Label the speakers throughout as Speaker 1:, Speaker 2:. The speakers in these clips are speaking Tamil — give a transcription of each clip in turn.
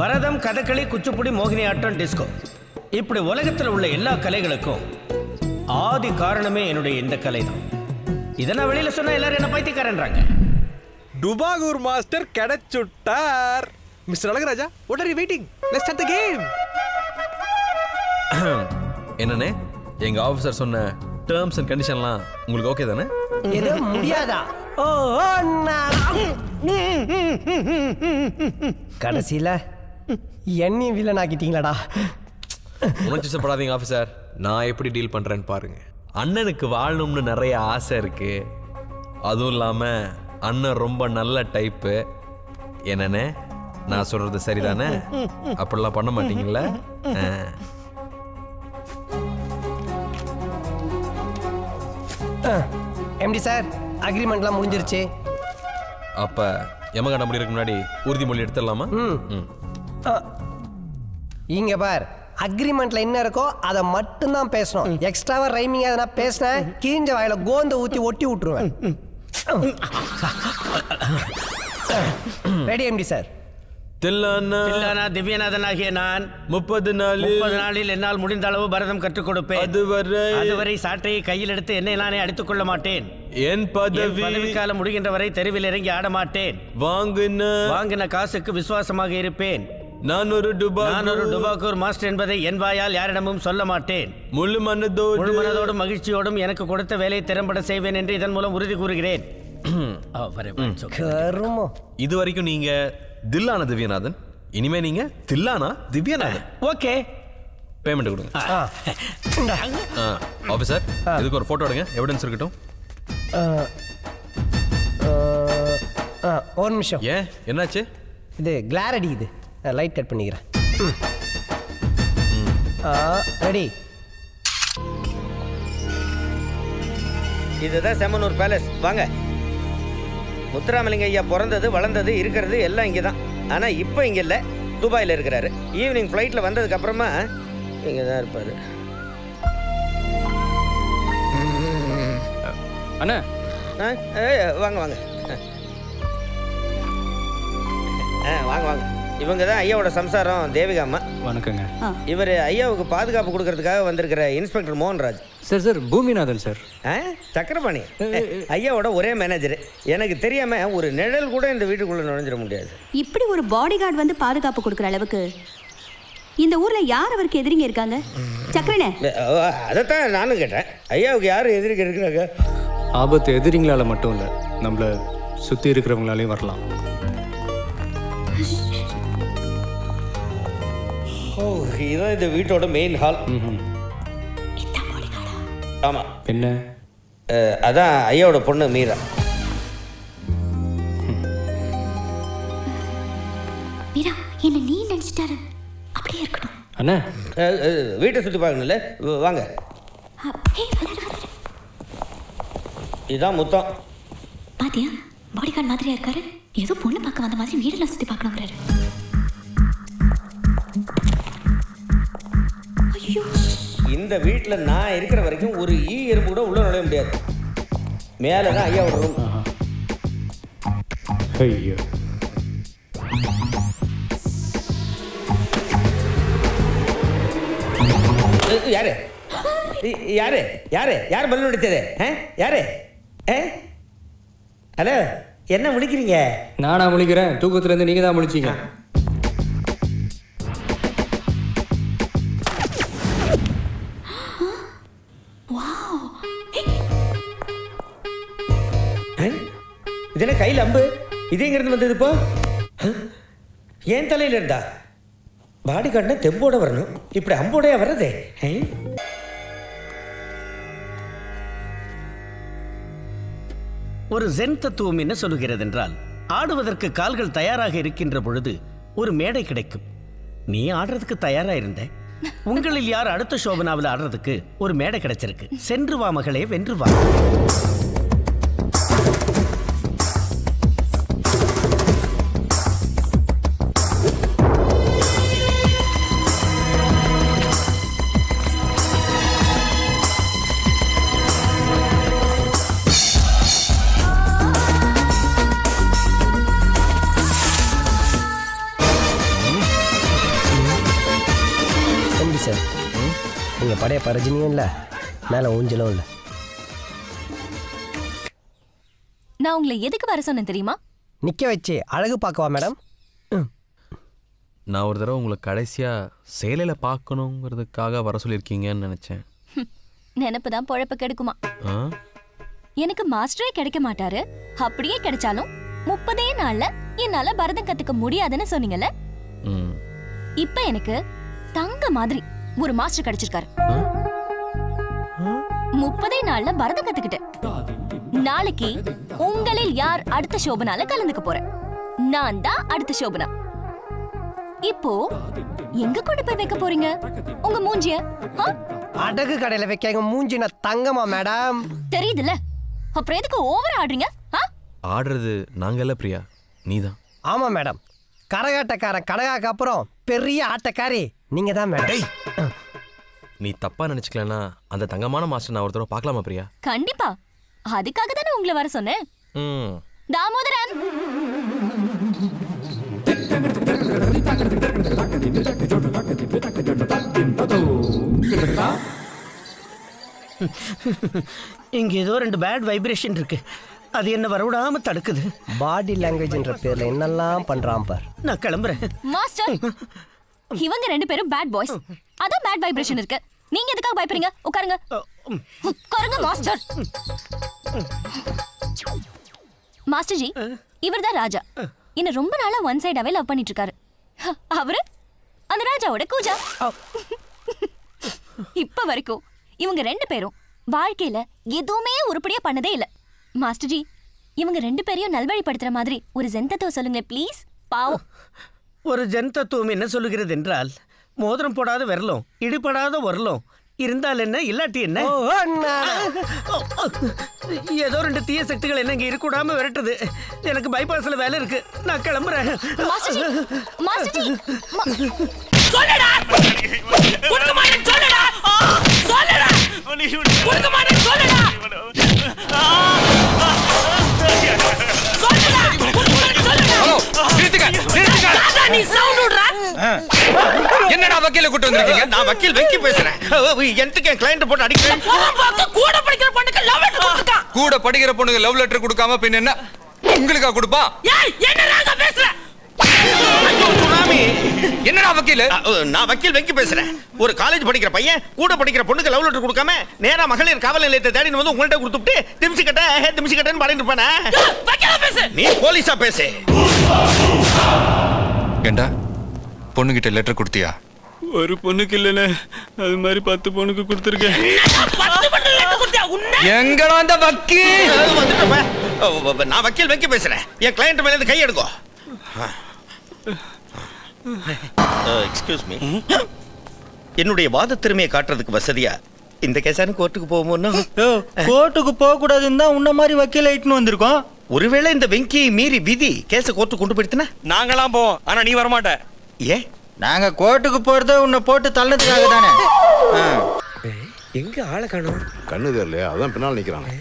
Speaker 1: பரதம், கதகளி, குச்சிப்புடி, மோகினியாட்டம், டிஸ்கோ, இப்படி உலகத்தில் உள்ள எல்லா கலைகளுக்கும் ஆதி காரணமே என்னுடைய இந்த கலை தான். இதை நான் வெளியில சொன்னா எல்லாரும் என்ன பைத்தியக்காரன்றாங்க.
Speaker 2: டுபாகூர் மாஸ்டர் கிடைச்சுட்டார். Mister Azhagaraja, what are you waiting? Let's start the game.
Speaker 3: என்னண்ணே, எங்க ஆபீசர் சொன்ன டேர்ம்ஸ் அண்ட் கண்டிஷன்லாம் உங்களுக்கு ஓகே தானே?
Speaker 4: எது முடியாதா? ஓ கடைசியில என்னை வில்லன் ஆக்கிட்டீங்களாடா.
Speaker 3: உணர்ச்சிப்படாதீங்க ஆபீசர்,
Speaker 2: நான் எப்படி டீல் பண்றேன்னு பாருங்க.
Speaker 3: அண்ணனுக்கு வாழணும்னு நிறைய ஆசை இருக்கு. அதுவும் இல்லாம அண்ணன் ரொம்ப நல்ல டைப்பு. என்னண்ணே, நான் சொல்றது சரிதானே? அப்படிலாம் பண்ண மாட்டீங்கல்ல?
Speaker 4: எம்டி சார், அக்ரிமெண்ட்லாம் முடிஞ்சிருச்சு.
Speaker 3: அப்ப யமகண்ட முடியறதுக்கு முன்னாடி உறுதிமொழி எடுத்துடலாமா?
Speaker 4: இங்க பார், அக்ரிமெண்ட்ல என்ன இருக்கோ அதை மட்டும்தான் பேசணும். எக்ஸ்ட்ராவா ரைமிங் எதனா பேசினேன், கீஞ்ச வாயில கோந்த ஊத்தி ஒட்டி விட்டுருவேன். Ready MD sir?
Speaker 1: தில்லானா திவ்யநாதனாகிய நான் 30 நாளில் என்னால் முடிந்த அளவு பரதம் கற்றுக் கொடுப்பேன். அதுவரை சாட்டையை கையில் எடுத்து என்னை நானே அடித்துக் கொள்ள மாட்டேன்.
Speaker 3: என்
Speaker 1: பதவி காலம் முடிகின்ற வரை தெருவில் இறங்கி ஆட மாட்டேன். வாங்கின காசுக்கு விசுவாசமாக இருப்பேன். நான் ஒரு டுபாகூர் மாஸ்டர் என்பதை என் வாயால் யாரிடமும் சொல்ல மாட்டேன். முழு மனதோடும் மகிழ்ச்சியோடும் எனக்கு கொடுத்த வேலையை திறம்பட செய்வேன் என்று இதன் மூலம் உறுதி கூறுகிறேன்.
Speaker 3: இது வரைக்கும் நீங்க தில்லானா திவ்யநாதன், இனிமே நீங்க தில்லானா திவ்யநாதன்.
Speaker 1: ஓகே,
Speaker 3: பேமெண்ட் கொடுங்க. ஆபீசர், இதுக்கு ஒரு போட்டோ எடுங்க, எவிடன்ஸ் இருக்கட்டும்.
Speaker 4: ஒரு நிமிஷம்.
Speaker 3: ஏன், என்னாச்சு?
Speaker 4: இது கிளார் அடிக்குது, லைட் கட் பண்ணிக்கிறேன். ரெடி?
Speaker 1: இதுதான் செம்மனூர் பேலஸ். வாங்க. முத்துராமலிங்க ஐயா பிறந்தது, வளர்ந்தது, இருக்கிறது எல்லாம் இங்கே தான். ஆனால் இப்போ இங்கே இல்லை, துபாயில் இருக்கிறாரு. ஈவினிங் ஃப்ளைட்டில் வந்ததுக்கு அப்புறமா இங்கே தான் இருப்பார்.
Speaker 5: அண்ணா,
Speaker 1: வாங்க வாங்க வாங்க வாங்க. இவங்க தான் ஐயாவோட சம்சாரம் தேவிகா அம்மா.
Speaker 5: வணக்கங்க.
Speaker 1: இவர் ஐயாவுக்கு பாதுகாப்பு கொடுக்கறதுக்காக வந்திருக்கிற inspector Mohanraj.
Speaker 5: Sir Boominathan sir.
Speaker 1: Chakrapani ஐயாவோட ஒரே மேனேஜர். எனக்கு தெரியாம ஒரு நிழல் கூட இந்த வீட்டுக்குள்ள நுழைஞ்சிட முடியாது.
Speaker 6: இப்படி ஒரு பாடி கார்டு வந்து பாதுகாப்பு கொடுக்குற அளவுக்கு இந்த ஊர்ல யார் அவருக்கு எதிரிங்க இருக்காங்க? சக்கரனே,
Speaker 1: அதைத்தான் நானும் கேட்டேன். ஐயாவுக்கு யார் எதிரிங்க இருக்கிறாங்க?
Speaker 5: ஆபத்து எதிரிங்களால மட்டும் இல்லை, நம்மள சுற்றி இருக்கிறவங்களாலையும் வரலாம்.
Speaker 1: ஓ, இதுதான் இந்த வீட்டோட மெயின் ஹால். ஆமாம்.
Speaker 5: என்ன?
Speaker 1: அதான் ஐயாவோட பொண்ணு மீரா.
Speaker 6: மீரா என்ன நீ நினைச்சிட்டாரு? அப்படியே இருக்கட்டும்.
Speaker 5: அண்ணா,
Speaker 1: வீட்டை சுற்றி பார்க்கணும்ல, வாங்க. இதுதான் முத்தம்.
Speaker 6: பாத்தியா, பாடி கார்டு மாதிரியா இருக்காரு. ஏதோ பொண்ணு பார்க்க வந்த மாதிரி வீடெல்லாம் சுற்றி பார்க்கணுங்கிறாரு.
Speaker 1: இந்த வீட்டில் நான் இருக்கிற வரைக்கும் ஒரு ஈ எறும்பு கூட உள்ள நுழைய முடியாது. மேலே தான் ஐயாவோட ரூம்.
Speaker 5: ஐயோ,
Speaker 1: யாரு யாரு யாரு யார் பலூன் அடிச்சது? யாரு? ஹலோ, என்ன முடிக்கிறீங்க?
Speaker 5: நானா முழிக்கிறேன்? தூக்கத்துலேருந்து நீங்கள் தான் முழிச்சிங்க.
Speaker 1: இது என்ன கையில் அம்பு? இது எங்கிருந்து வந்தது இப்போ? ஏன் தலையில இருந்தா? பாடி கார்டுனா தெம்போட வரணும், இப்படி அம்போடையா வர்றதே? ஒரு ஜென் தத்துவம் என்ன சொல்லுகிறது என்றால், ஆடுவதற்கு கால்கள் தயாராக இருக்கின்ற பொழுது ஒரு மேடை கிடைக்கும். நீ ஆடுறதுக்கு தயாரா இருந்த. உங்களில் யார் அடுத்த சோபனாவில் ஆடுறதுக்கு ஒரு மேடை கிடைச்சிருக்கு. சென்று வா மகளே, வென்று வா.
Speaker 4: சார் நீங்கள் படைய பரஜினியும் இல்லை மேலே ஊஞ்சலும் இல்லை.
Speaker 7: நான் உங்களை எதுக்கு வர சொன்னேன் தெரியுமா?
Speaker 4: நிற்க வச்சு அழகு பார்க்கவா மேடம்?
Speaker 3: நான் ஒரு தடவை உங்களை கடைசியாக சேலையில் பார்க்கணுங்கிறதுக்காக வர சொல்லியிருக்கீங்கன்னு நினச்சேன்.
Speaker 7: நினப்பு தான் பொழப்ப கெடுக்குமா?
Speaker 3: ஆ
Speaker 7: எனக்கு மாஸ்டரே கிடைக்க மாட்டாரு, அப்படியே கிடைச்சாலும் 30 நாள்ல என்னால பரதம் கத்துக்க முடியாதுன்னு சொன்னீங்கல்ல.
Speaker 3: ம்
Speaker 7: இப்ப எனக்கு தங்க மாதிரி ஒரு மாஸ்டர் கிடைச்சிருக்காரு. 30 நாள்ல பரதம் கத்துக்கிட்டேன். நாளைக்கு உங்களில் யார் அடுத்த சோபனால கலந்துக்க போறேன். நான் தான் அடுத்த சோபனா. இப்போ எங்க கொண்டு போய் வைக்க போறீங்க உங்க மூஞ்சிய?
Speaker 4: அடகு கடையில் வைக்க எங்கள் மூஞ்சின தங்கமா மேடம்?
Speaker 7: தெரியுதுல்ல, அப்புறம் எதுக்கு ஓவர் ஆடுறீங்க?
Speaker 3: ஆடுறது நாங்கள்ல பிரியா, நீதான்.
Speaker 4: ஆமாம் மேடம், கரகாட்டக்காரன் கடகாக்கு அப்புறம் பெரிய ஆட்டக்காரி நீங்கள் தான் மேடம்.
Speaker 3: நீ தப்பாக நினச்சிக்கலன்னா அந்த தங்கமான மாஸ்டர் நான் ஒரு தடவை பார்க்கலாமா பிரியா?
Speaker 7: கண்டிப்பா, அதுக்காக தானே உங்களை வர சொன்னேன்.
Speaker 3: ம்
Speaker 7: தாமோதரன்,
Speaker 1: இங்க ஏதோ 2 பேட் வைப்ரேஷன் இருக்கு. அது என்ன வரவிடாம தடுக்குது.
Speaker 4: பாடி லாங்குவேஜ்ன்ற பேர்ல என்னெல்லாம் பண்றான் பார்.
Speaker 1: நான் கிளம்புறேன்.
Speaker 7: மாஸ்டர், இவங்க 2 பேரும் பேட் பாய்ஸ். அதான் பேட் வைப்ரேஷன் இருக்கு. நீங்க எதுக்காக பயப்படுறீங்க? உட்காருங்க. உட்காருங்க மாஸ்டர். மாஸ்டர் ஜி, இவர்தான் ராஜா. என்ன ரொம்ப நாளா ஒன் சைடாவே லவ் பண்ணிட்டு இருக்காரு. அவரு அந்த ராஜாவோட கூஜா. இப்ப வரைக்கும் இவங்க 2 பேரும் வாழ்க்கையில எதுவுமே உருப்படியா பண்ணதே இல்ல. மாஸ்டர் ஜி, இவங்க 2 பேரையும் நல்வழிப்படுத்துற மாதிரி ஒரு ஜென் தத்துவம் சொல்லுங்க ப்ளீஸ். பாவம்.
Speaker 1: ஒரு ஜென் தத்துவம் என்ன சொல்லுகிறது என்றால், மோதிரம் போடாத விரலும் இடிபடாத உரலும் இருந்தால் என்ன இல்லாட்டி என்ன. ஏதோ 2 தீய சக்திகள் என்ன இங்க இருக்கக்கூடாம விரட்டுது. எனக்கு பைபாஸ்ல வேலை இருக்கு, நான் கிளம்புறேன்.
Speaker 7: மாஸ்டர் ஜி, மாஸ்டர் ஜி,
Speaker 8: சொல்லடா குடுக்கமானே சொல்லடா சொல்லடா குடுக்கமானே சொல்லடா
Speaker 2: ஹலோ, நிறுத்துங்க நிறுத்துங்க.
Speaker 8: ராஜா, நீ சவுண்ட் விடுறா.
Speaker 2: என்னடா வக்கீல கூட்டி வந்திருக்கீங்க?
Speaker 9: நான் வக்கீல் வெங்கி பேசுறேன். எனக்கு என் கிளையண்ட் போட்டு அடிக்கிறேன்.
Speaker 8: கூட படிக்கிற பொண்ணுக்கு லவ் லெட்டர் கொடுத்தான்.
Speaker 2: கூட படிக்கிற பொண்ணுக்கு லவ் லெட்டர் கொடுக்காம பின்ன என்ன உங்களுக்கா கொடுப்பா?
Speaker 8: ஏய், என்ன ராங்க பேசுற?
Speaker 2: என்னடா வக்கீல்?
Speaker 9: நான் வக்கீல் வெங்கி பேசுறேன். ஒரு காலேஜ் படிக்கிற பையன் கூட படிக்கிற பொண்ணுக்கு லவ் லெட்டர் கொடுக்காம நேரா மகளிர் காவல் நிலையத்தை தேடின்னு வந்து உங்கள்ட்ட கொடுத்துட்டு திமிச்சிக்கட்டேன்னு பாடிட்டு இருப்பானே.
Speaker 8: வக்கீலா பேசு.
Speaker 9: நீ போலீஸா பேசு.
Speaker 2: ஏண்டா பொண்ணுகிட்ட லெட்டர் கொடுத்தியா?
Speaker 5: ஒரு பொண்ணுக்கு இல்லைண்ணே, அது மாதிரி 10 பொண்ணுக்கு கொடுத்துருக்கேன்.
Speaker 8: 10 பொண்ணு லெட்டர் கொடுத்தியா? உன்ன
Speaker 2: எங்கடா அந்த வக்கீல்?
Speaker 9: வந்துட்டேன். நான் வக்கீல் வெங்கி பேசுறேன். என் கிளையண்ட் மேல இருந்து கை எடுங்கோ. Excuse me. என்னுடைய வாத திறமையை காட்டுறதுக்கு வசதியா இந்த கேஸான கோர்ட்டுக்கு போவோம்னா?
Speaker 10: கோர்ட்டுக்கு போக கூடாதுன்னு தான் உன்ன மாதிரி வக்கீல் ஆயிட்டுன்னு வந்திருக்கோம்.
Speaker 9: ஒருவேளை இந்த வெங்கியை மீறி விதி கேஸ கோர்ட்டு கொண்டு போயிடுத்துனா
Speaker 2: நாங்களாம் போவோம், ஆனா நீ வர மாட்ட.
Speaker 9: ஏன்?
Speaker 10: நாங்க கோர்ட்டுக்கு போறதே உன்னை போட்டு தள்ளதுக்காக தானே.
Speaker 1: எங்க ஆளை காணோம்?
Speaker 11: கண்ணு தெரியலையா? அதான் பின்னால் நிக்கிறாங்க.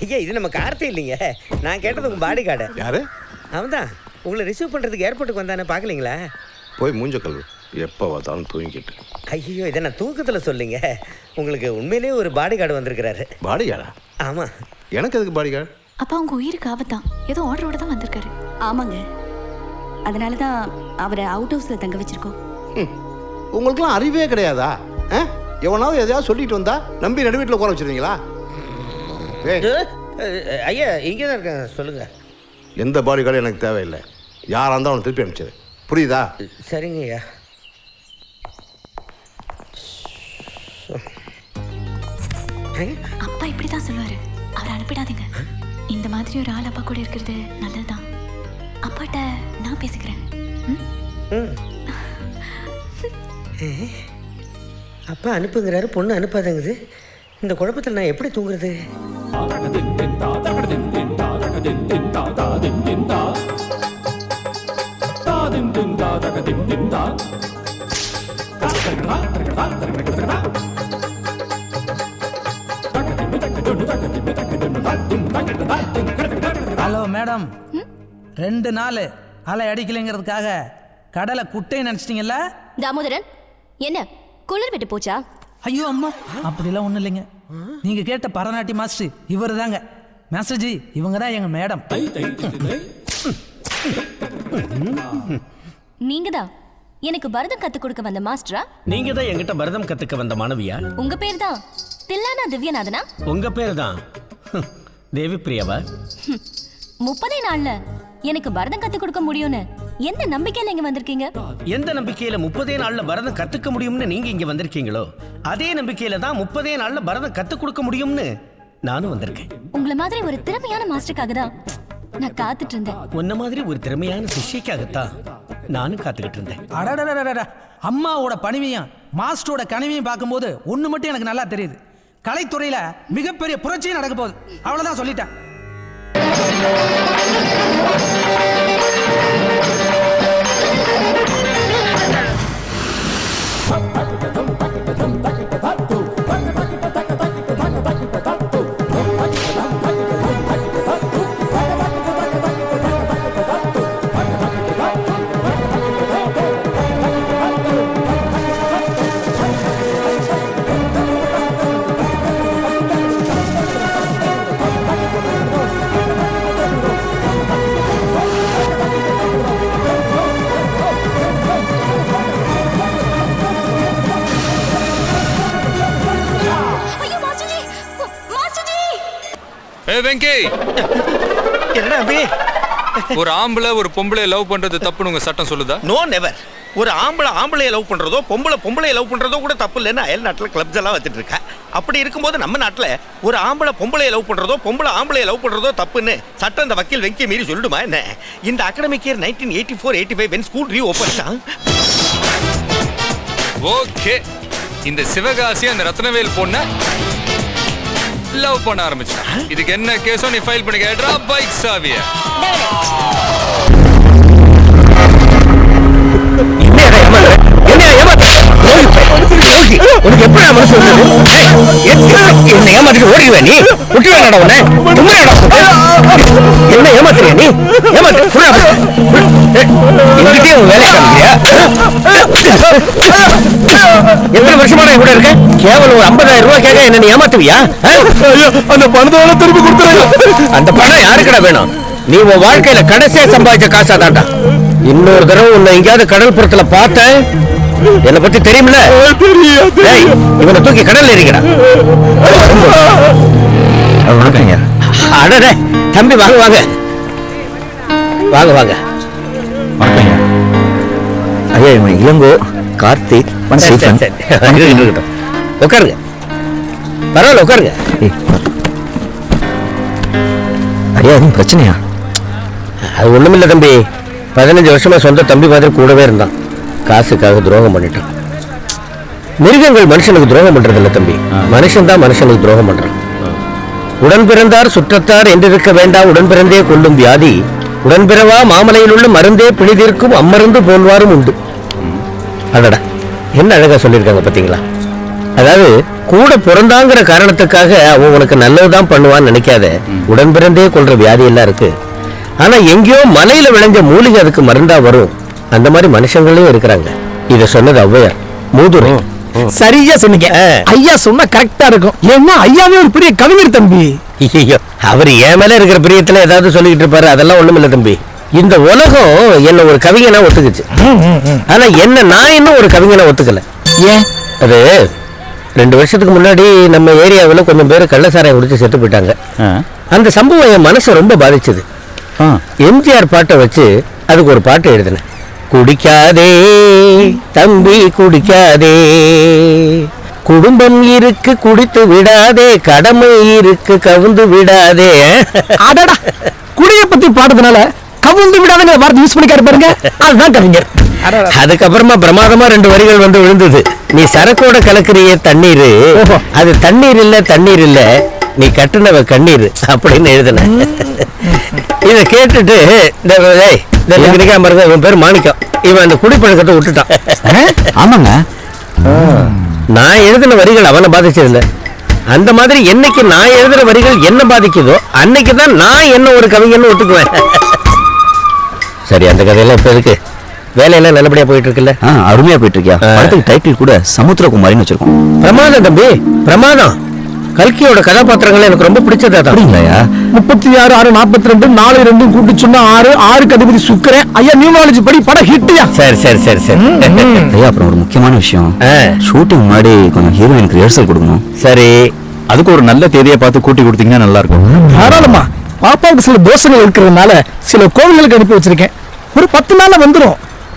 Speaker 1: ஐயா, இது நம்ம கார்த்தி இல்லைங்க. நான் கேட்டது உங்க பாடி கார்டு.
Speaker 11: யாரு?
Speaker 1: அவன்தான். உங்களை ரிசீவ் பண்றதுக்கு ஏர்போர்ட்டுக்கு வந்தானே, பாக்கலீங்களா?
Speaker 11: போய் மூஞ்ச கழுவு. எப்போ பார்த்தாலும் தூங்கிட்டு.
Speaker 1: ஐயோ, இதை நான் தூக்கத்துல சொல்லிங்க. உங்களுக்கு உண்மையிலேயே ஒரு பாடி கார்டு வந்திருக்கிறாரு.
Speaker 11: பாடி கார்டா?
Speaker 1: ஆமா.
Speaker 11: எனக்கு எதுக்கு பாடி கார்டு?
Speaker 6: அப்பா உங்க உயிருக்கு ஆபத்தான். ஏதோ ஆர்டரோட தான் வந்திருக்காரு. ஆமாங்க, அதனால தான் அவரை அவுட் ஹவுஸ்ல தங்க வச்சிருக்கோம்.
Speaker 11: உங்களுக்குலாம் அறிவே கிடையாதா? எவனாவது எதையாவது சொல்லிட்டு வந்தா நம்பி நடு வீட்டில் உட்கார வச்சிருந்தீங்களா?
Speaker 1: ஐயா, இங்கே தான் இருக்கேன், சொல்லுங்க.
Speaker 11: எந்த பாடி கார்டு எனக்கு தேவையில்லை. யாராக இருந்தால் அவனை திருப்பி அனுப்பிச்சது. புரியுதா?
Speaker 1: சரிங்க ஐயா.
Speaker 6: அப்பா இப்படிதான் சொல்லுவாரு. அவரை அனுப்பிடாதீங்க. இந்த மாதிரி ஒரு ஆள் அப்பா கூட இருக்கிறது நல்லதுதான். அப்பாட்ட நான் பேசிக்கிறேன்.
Speaker 1: அப்பா அனுப்புங்கிறாரு, பொண்ணு அனுப்பாதங்குது. இந்த குழப்பத்தில் நான் எப்படி தூங்குறது?
Speaker 10: ஹலோ மேடம், 2 நாள் அலை அடிக்கலைங்கிறதுக்காக கடலை குட்டை நினைச்சிட்டீங்கல்ல?
Speaker 7: தாமோதரன், என்ன குளிர் விட்டு போச்சா?
Speaker 10: ஐயோ அம்மா, அப்படிலாம் ஒண்ணும் இல்லைங்க. நீங்க கேட்ட பரதநாட்டிய மாஸ்டர் இவர் தாங்க. மாஸ்டர்ஜி, இவங்க தான் எங்க மேடம்.
Speaker 7: நீங்க தான் எனக்கு பரதம் கத்து கொடுக்க வந்த மாஸ்டரா?
Speaker 1: நீங்க தான் என்கிட்ட பரதம் கத்துக்க வந்த மாணவியா?
Speaker 7: உங்க பேர் தான் தில்லானா திவ்யநாதனா?
Speaker 1: உங்க பேர் தான் தேவி பிரியாவா?
Speaker 7: 30 நாள்ல எனக்கு பரதம் கத்து கொடுக்க முடியும்னு எந்த நம்பிக்கையில இங்க வந்திருக்கீங்க?
Speaker 1: எந்த நம்பிக்கையில 30 நாள்ல பரதம் கத்துக்க முடியும்னு நீங்க இங்க வந்திருக்கீங்களோ அதே நம்பிக்கையில தான் 30 நாள்ல பரதம் கத்து கொடுக்க முடியும்னு நானும் வந்திருக்கேன்.
Speaker 7: உங்களை மாதிரி ஒரு திறமையான மாஸ்டருக்காக தான் நான் காத்துட்டு இருந்தேன்.
Speaker 1: உன்ன மாதிரி ஒரு திறமையான சிஷ்யக்காகத்தான் நானும் காத்துக்கிட்டு இருந்தேன்.
Speaker 10: அடடடடடட, அம்மாவோட பணிவையும் மாஸ்டரோட கனிவையும் பார்க்கும்போது ஒண்ணு மட்டும் எனக்கு நல்லா தெரியுது. கலைத்துறையில மிகப்பெரிய புரட்சியும் நடக்க போகுது. அவ்வளவுதான் சொல்லிட்டேன்.
Speaker 12: வெங்கி,
Speaker 9: என்ன அபி?
Speaker 12: ஒரு ஆம்பளை ஒரு பொம்பளை லவ் பண்றது தப்புன்னு உங்க சட்டம் சொல்லுதா?
Speaker 9: No never. ஒரு ஆம்பளைய லவ் பண்றதோ பொம்பளைய லவ் பண்றதோ கூட தப்பு இல்லைன்னு அயல் நாட்டுல கிளப்ஸ் எல்லாம் வச்சுட்டு இருக்கா. அப்படி இருக்கும்போது நம்ம நாட்டுல ஒரு பொம்பளைய லவ் பண்றதோ ஆம்பளைய லவ் பண்றதோ தப்புன்னு சட்டம் இந்த வக்கீல் வெங்கி மீறி சொல்லுமா என்ன? இந்த academic year 1984-85 when school reopened.
Speaker 12: Okay, இந்த சிவகாசி அந்த ரத்னவேல் பொண்ண லவ் பண்ண ஆரம்பிச்சான். இதுக்கு என்ன கேஸோ நீ ஃபைல் பண்ணி கேட்றா பைக் சாவிய.
Speaker 1: உனக்கு எப்படி மனசு என்ன ஏமாத்திட்டு ஓடிடுவ நீ? விட்டுவேன் உடனே என்ன ஏமாத்துறியா நீ? எங்கிட்டே வேலை காமிக்கிறியா? எத்தனை வருஷமா நான் கூட இருக்கேன்? கேவலம் ஒரு 50,000 ரூபாய் கேட்க என்ன நீ ஏமாத்துவியா? அந்த பணத்தை திருப்பி கொடுத்துருங்க. அந்த பணம் யாருக்கடா வேணும்? நீ உன் வாழ்க்கையில கடைசியா சம்பாதிச்ச காசா தாண்டா. இன்னொரு தடவை உன்னை எங்கேயாவது கடல் புறத்துல பார்த்தேன், என்ன பத்தி தெரியுமில்ல? இவனை தூக்கி கடல்ல எறிங்கடா. அடடே தம்பி, வாங்க வாங்க வாங்க வாங்க. ஐயா, இவன் இளங்கோ, கார்த்திக், இருக்கட்டும். உட்காருங்க, பரவாயில்ல உட்காருங்க. ஐயா, எதுவும் பிரச்சனையா? அது ஒண்ணுமில்ல தம்பி. 15 வருஷமா சொந்த தம்பி மாதிரி கூடவே இருந்தான். காசுக்காக துரோகம் பண்ணிட்டான். மிருகங்கள் மனுஷனுக்கு துரோகம் பண்றது இல்ல தம்பி, மனுஷன் தான் மனுஷனுக்கு துரோகம் பண்றான். உடன் பிறந்தார் சுற்றத்தார் என்றிருக்க வேண்டாம், உடன் பிறந்தே கொள்ளும் வியாதி உடன்பிறவா மாமலையில் உள்ள மருந்தே பிணிதிருக்கும் அம்மருந்து போல்வாரும் உண்டு. அடடா, என்ன அழகா சொல்லியிருக்காங்க பாத்தீங்களா? அதாவது கூட பிறந்தாங்கிற காரணத்துக்காக அவன் உனக்கு நல்லதுதான் பண்ணுவான்னு நினைக்காத. உடன் பிறந்தே கொள்ற வியாதி எல்லாம் இருக்கு. ஆனா எங்கேயோ மலையில விளைஞ்ச மூலிகை அதுக்கு மருந்தா வரும். அந்த மாதிரி மனுஷங்களே இருக்கிறாங்க. இத சொன்னது ஔவையார், மூதுரை.
Speaker 10: சரியா சொன்னீங்க ஐயா. சொன்னா கரெக்டா இருக்கும். ஏன்னா ஐயாவே ஒரு பெரிய கவிஞர் தம்பி.
Speaker 1: ஐயோ, அவர் என் மேல இருக்கிற பிரியத்துல ஏதாவது சொல்லிட்டு இருப்பாரு. அதெல்லாம் ஒண்ணும் இல்ல தம்பி. இந்த உலகம் என்ன ஒரு கவிஞனா ஒத்துக்குச்சு. ஆனா என்ன நான் இன்னும் ஒரு கவிஞனா ஒத்துக்கல.
Speaker 10: ஏன்?
Speaker 1: அது 2 வருஷத்துக்கு முன்னாடி நம்ம ஏரியாவில் கொஞ்சம் பேர் கள்ளசாராயம் குடிச்சு செத்து போயிட்டாங்க. அந்த சம்பவம் என் மனசை ரொம்ப பாதிச்சது. எம்ஜிஆர் பாட்டை வச்சு அதுக்கு ஒரு பாட்டு எழுதினேன். குடிக்காதே தம்பி குடிக்காதே, குடும்பம் இருக்கு குடித்து விடாதே, கடமை இருக்கு கவுந்து விடாதே.
Speaker 10: அடடா, குடிய பத்தி பாடுறதுனால கவுந்து விடாதே வார்த்தை யூஸ் பண்ணிக்காரு பாருங்க. அதுதான் கவிஞர்.
Speaker 1: அதுக்கப்புறமா பிரமாதமா 2 வரிகள் வந்து விழுந்தது. நீ சரக்கோட கலக்குறிய தண்ணீர், அது தண்ணீர் இல்ல தண்ணீர் இல்ல, நீ கட்டுனவ கண்ணீர் அப்படின்னு எழுதின. இத கேட்டுட்டு இவன் பேர் மாணிக்கம், இவன் அந்த குடிப்பழக்கத்தை விட்டுட்டான்.
Speaker 10: ஆமாங்க,
Speaker 1: நான் எழுதின வரிகள் அவனை பாதிச்சதில்லை. அந்த மாதிரி என்னைக்கு நான் எழுதுற வரிகள் என்ன பாதிக்குதோ அன்னைக்குதான் நான் என்ன ஒரு கவிஞன்னு ஒத்துக்குவேன். சரி, அந்த கதையெல்லாம் இப்ப இருக்கு. வேலையெல்லாம் நல்லபடியா போயிட்டு இருக்குல்ல?
Speaker 13: அருமையா போயிட்டு இருக்கியா? படத்துக்கு டைட்டில் கூட சமுத்திரகுமாரின்னு வச்சிருக்கோம்.
Speaker 1: பிரமாதம் தம்பி, பிரமாதம். கல்கியோட கதாபாத்திரங்கள் எனக்கு ரொம்ப பிடிச்சதா.
Speaker 13: அப்படிங்களாயா?
Speaker 4: 36 6 42 4 2 கூட்டி சொன்னா 6 6 அதிபதி சுக்கிரன். ஐயா நியூமராலஜி படி படம் ஹிட்யா.
Speaker 1: சரி சரி சரி சரி.
Speaker 13: ஐயா அப்புறம் ஒரு முக்கியமான விஷயம், ஷூட்டிங் முன்னாடி கொஞ்சம் ஹீரோயினுக்கு ரிஹர்சல் கொடுக்கணும்.
Speaker 1: சரி,
Speaker 13: அதுக்கு ஒரு நல்ல தேதியை பார்த்து கூட்டி கொடுத்தீங்கன்னா நல்லா இருக்கும்.
Speaker 4: தாராளமா. பாப்பாவுக்கு சில தோஷங்கள் இருக்கிறதுனால சில கோவில்களுக்கு அனுப்பி வச்சிருக்கேன். ஒரு 10 நாள்ல வந்துரும்.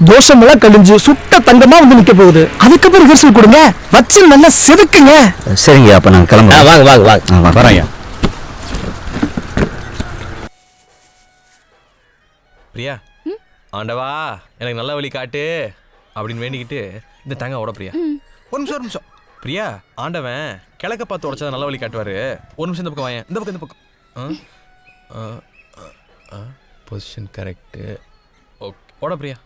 Speaker 4: தோஷம் எல்லாம் கழிஞ்சு சுட்ட தங்கமா வந்து நிக்க போகுது. அதுக்கப்புறம் ரிஹர்சல் கொடுங்க, வச்சு நல்லா செதுக்குங்க.
Speaker 13: சரிங்க, அப்ப நான் கிளம்புறேன்.
Speaker 1: வாங்க வாங்க வாங்க.
Speaker 13: வரேன்.
Speaker 3: பிரியா, ஆண்டவா எனக்கு நல்ல வழி காட்டு அப்படின்னு வேண்டிக்கிட்டு இந்த தேங்காய் ஓட. பிரியா
Speaker 2: ஒரு நிமிஷம்.
Speaker 3: பிரியா, ஆண்டவன் கிழக்க பார்த்து உடச்சா நல்ல வழி காட்டுவாரு. ஒரு நிமிஷம் இந்த பக்கம் வாயேன். இந்த பக்கம் பொசிஷன் கரெக்டு. ஓகே, ஓட பிரியா.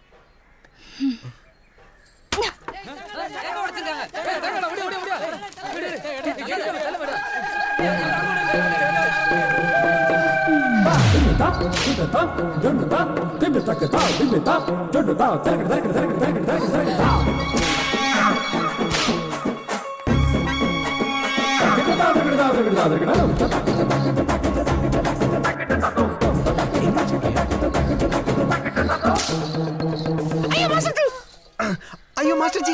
Speaker 2: ஐயோ மாஸ்டர் ஜி,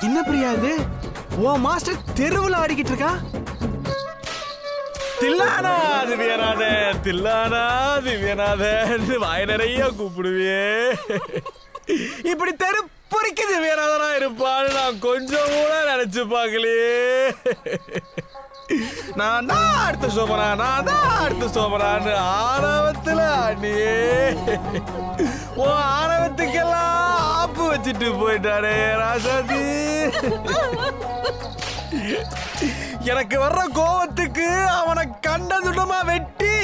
Speaker 2: என்ன பிரியா இது? ஓ மாஸ்டர் தெருவில் ஆடிக்கிட்டு இருக்கா?
Speaker 3: தில்லானா திவ்யநாத, தில்லானா திவ்யநாத வாய் நிறைய கூப்பிடுவே. இப்படி தெரு பொறிக்கு திவ்யநாதனா இருப்பான்னு நான் கொஞ்சம் கூட நினைச்சு பார்க்கலையே. நான் தான் அடுத்த சோமனா, நான் தான் அடுத்த சோமனான்னு ஆணவத்துல ஆண்டியே. ஓ ஆணவத்துக்கெல்லாம் ஆப்பு வச்சுட்டு போயிட்டானே ராசாதி. எனக்கு வர்ற கோவத்துக்கு அவனை கண்ட துண்டமா வெட்டி.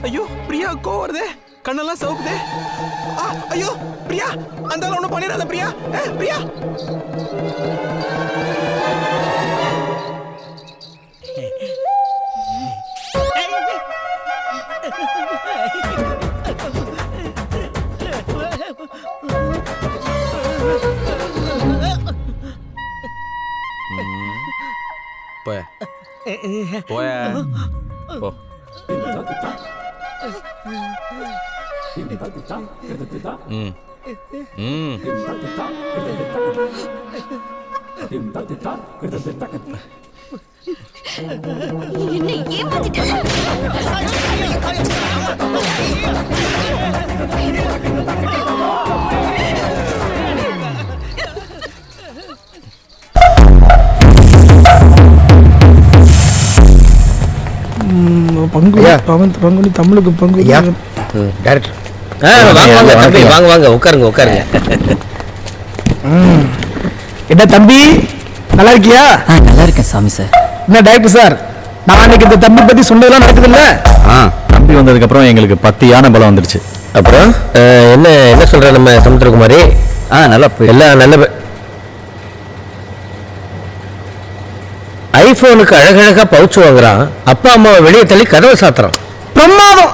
Speaker 2: ஐயோ பிரியா, கோவம் வருதே, கண்ணெல்லாம் சவுக்குதே. ஐயோ பிரியா, அந்த ஒன்றும் பண்ணிடாத பிரியா. பிரியா
Speaker 3: போய போய போ.
Speaker 7: என்ன ஏமாத்திட்டேன்.
Speaker 4: பங்குனி தமிழுக்கு பங்கு.
Speaker 1: டைரக்டர் வாங்க தம்பி, வாங்க வாங்க, உட்காருங்க உட்காருங்க.
Speaker 4: என்ன தம்பி, நல்லா இருக்கியா?
Speaker 13: நல்லா இருக்கேன் சாமி சார்.
Speaker 4: என்ன டைரக்டர் சார், நான் அன்னைக்கு இந்த தம்பி பத்தி சொன்னதெல்லாம் நடக்குதுல்ல?
Speaker 13: தம்பி வந்ததுக்கு அப்புறம் எங்களுக்கு 10 யானை பலம் வந்துருச்சு.
Speaker 1: அப்புறம் என்ன என்ன சொல்ற நம்ம சமுத்திரகுமாரி?
Speaker 13: நல்லா
Speaker 1: எல்லாம் நல்ல. ஐபோனுக்கு அழகழகா பவுச்சு வாங்குறான், அப்பா அம்மாவை வெளியே தள்ளி கதவை சாத்துறான்.
Speaker 4: பிரமாதம்.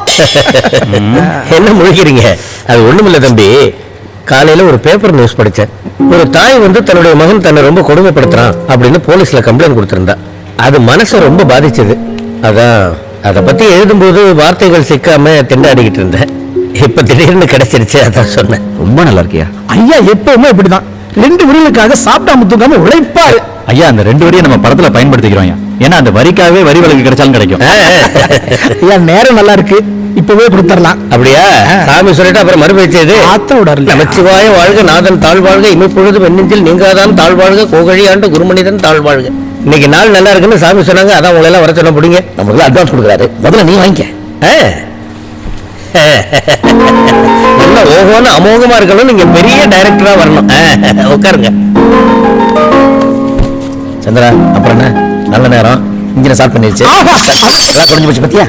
Speaker 1: என்ன முழிக்கிறீங்க? அது ஒண்ணுமில்ல தம்பி, காலையில ஒரு பேப்பர் நியூஸ் படிச்சேன். ஒரு தாய் வந்து தன்னுடைய மகன் தன்னை ரொம்ப கொடுமைப்படுத்துறான் அப்படின்னு போலீஸ்ல கம்ப்ளைண்ட் கொடுத்திருந்தா. அது மனசை ரொம்ப பாதிச்சது. அதான் அதை பத்தி எழுதும்போது வார்த்தைகள் சிக்காம திண்டாடிக்கிட்டு இருந்தேன். இப்ப திடீர்னு கிடைச்சிருச்சு, அதான் சொன்னேன்.
Speaker 13: ரொம்ப நல்லா இருக்கியா?
Speaker 4: ஐயா எப்பவுமே இப்படிதான், 2 விரலுக்காக சாப்பிடாம தூங்காம உழைப்பாரு.
Speaker 13: ஐயா அந்த 2 வரியை நம்ம படத்துல பயன்படுத்திக்கிறோம். ஏன்னா அந்த வரிக்காகவே வரி விலக்கு கிடைச்சாலும் கிடைக்கும்.
Speaker 4: ஐயா நேரம் நல்லா இருக்கு, இப்பவே கொடுத்துடலாம்.
Speaker 1: அப்படியா? சாமி சொல்லிட்டு அப்புறம் மறுபேச்சு நமச்சிவாய வாழ்க, நாதன் தாழ்வாழ்க, இமைப்பொழுது வெண்ணெஞ்சில் நீங்காதான் தாழ்வாழ்க, கோகழி ஆண்டு குருமனிதன் தாழ்வாழ்க. இன்னைக்கு நாள் நல்லா இருக்குன்னு சாமி சொன்னாங்க, அதான் உங்களை எல்லாம் வர சொன்ன. பிடிங்க, நமக்கு அட்வான்ஸ் கொடுக்குறாரு, முதல்ல நீ வாங்கிக்க. நல்ல ஓகோன்னு அமோகமா இருக்கணும், நீங்க பெரிய டைரக்டரா வரணும். உட்காருங்க சந்திரா. அப்புறம் என்ன, நல்ல நேரம் இன்ஜினை ஸ்டார்ட் பண்ணிருச்சு, எல்லாம் குறைஞ்சு போச்சு பத்தியா?